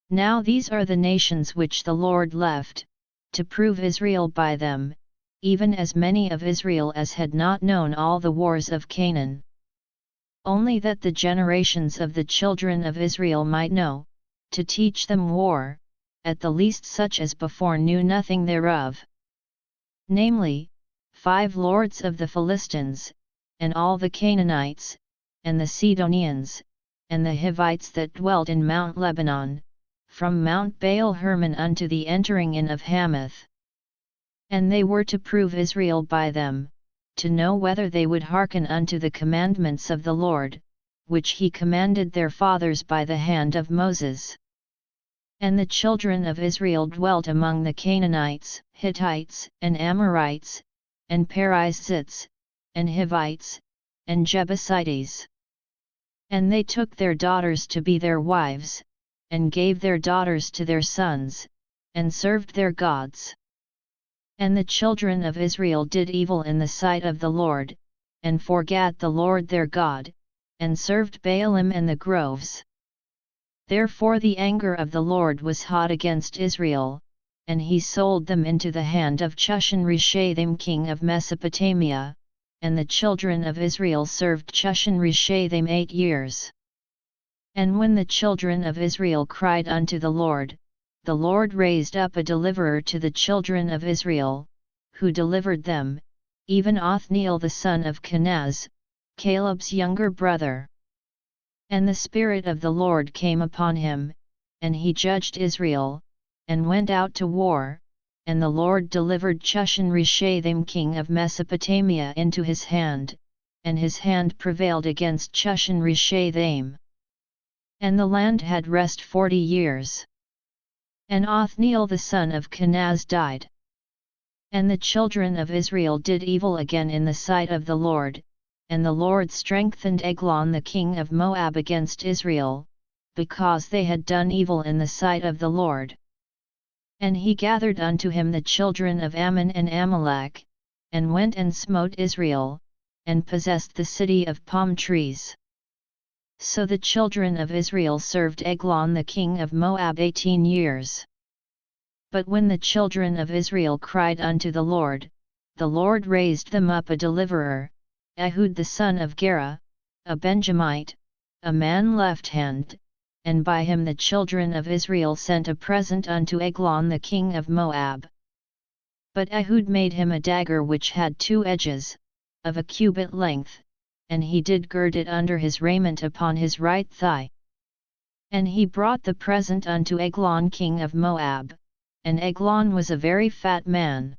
Now these are the nations which the Lord left, to prove Israel by them, even as many of Israel as had not known all the wars of Canaan. Only that the generations of the children of Israel might know, to teach them war, at the least such as before knew nothing thereof. Namely, 5 lords of the Philistines, and all the Canaanites, and the Sidonians, and the Hivites that dwelt in Mount Lebanon, from Mount Baal Hermon unto the entering in of Hamath. And they were to prove Israel by them, to know whether they would hearken unto the commandments of the Lord, which he commanded their fathers by the hand of Moses. And the children of Israel dwelt among the Canaanites, Hittites, and Amorites, and Perizzites, and Hivites, and Jebusites. And they took their daughters to be their wives, and gave their daughters to their sons, and served their gods. And the children of Israel did evil in the sight of the Lord, and forgat the Lord their God, and served Baalim and the groves. Therefore the anger of the Lord was hot against Israel, and he sold them into the hand of Chushan-Rishathaim king of Mesopotamia, and the children of Israel served Chushan-Rishathaim 8 years. And when the children of Israel cried unto the Lord raised up a deliverer to the children of Israel, who delivered them, even Othniel the son of Kenaz, Caleb's younger brother. And the Spirit of the Lord came upon him, and he judged Israel, and went out to war, and the Lord delivered Chushan-Rishathaim king of Mesopotamia into his hand, and his hand prevailed against Chushan-Rishathaim. And the land had rest 40 years. And Othniel the son of Kenaz died. And the children of Israel did evil again in the sight of the Lord, and the Lord strengthened Eglon the king of Moab against Israel, because they had done evil in the sight of the Lord. And he gathered unto him the children of Ammon and Amalek, and went and smote Israel, and possessed the city of palm trees. So the children of Israel served Eglon the king of Moab 18 years. But when the children of Israel cried unto the Lord raised them up a deliverer, Ehud the son of Gera, a Benjamite, a man left-handed, and by him the children of Israel sent a present unto Eglon the king of Moab. But Ehud made him a dagger which had 2 edges, of a cubit length, and he did gird it under his raiment upon his right thigh. And he brought the present unto Eglon king of Moab, and Eglon was a very fat man.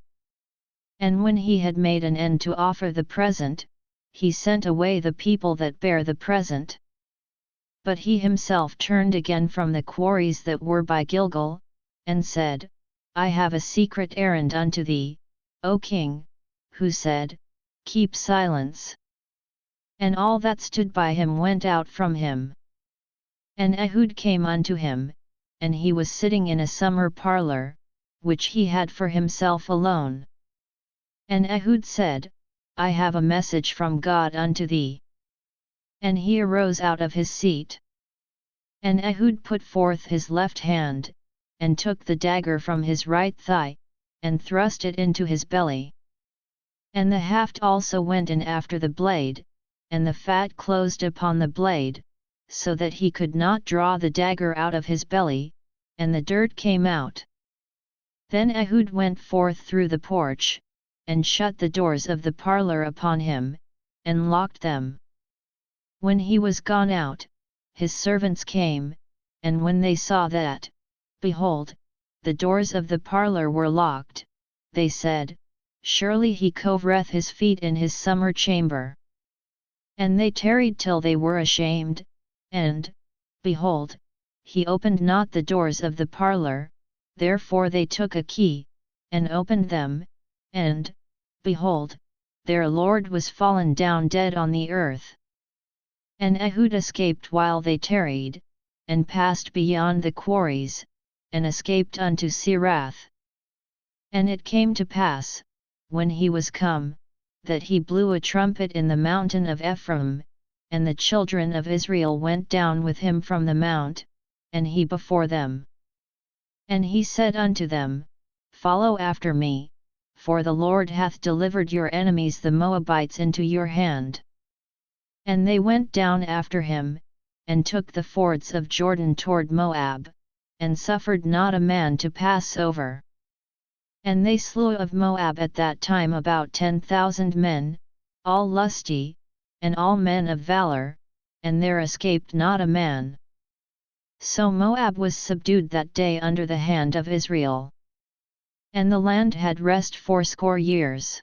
And when he had made an end to offer the present, he sent away the people that bare the present. But he himself turned again from the quarries that were by Gilgal, and said, I have a secret errand unto thee, O king. Who said, Keep silence. And all that stood by him went out from him. And Ehud came unto him, and he was sitting in a summer parlour, which he had for himself alone. And Ehud said, I have a message from God unto thee. And he arose out of his seat. And Ehud put forth his left hand, and took the dagger from his right thigh, and thrust it into his belly. And the haft also went in after the blade, and the fat closed upon the blade, so that he could not draw the dagger out of his belly, and the dirt came out. Then Ehud went forth through the porch, and shut the doors of the parlour upon him, and locked them. When he was gone out, his servants came, and when they saw that, behold, the doors of the parlour were locked, they said, Surely he covereth his feet in his summer chamber. And they tarried till they were ashamed, and, behold, he opened not the doors of the parlour, therefore they took a key, and opened them, and, behold, their Lord was fallen down dead on the earth. And Ehud escaped while they tarried, and passed beyond the quarries, and escaped unto Sirath. And it came to pass, when he was come, that he blew a trumpet in the mountain of Ephraim, and the children of Israel went down with him from the mount, and he before them. And he said unto them, Follow after me, for the Lord hath delivered your enemies the Moabites into your hand. And they went down after him, and took the fords of Jordan toward Moab, and suffered not a man to pass over. And they slew of Moab at that time about 10,000 men, all lusty, and all men of valor, and there escaped not a man. So Moab was subdued that day under the hand of Israel. And the land had rest 80 years.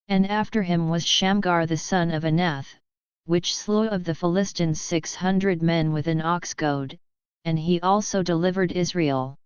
And after him was Shamgar the son of Anath, which slew of the Philistines 600 men with an ox goad, and he also delivered Israel.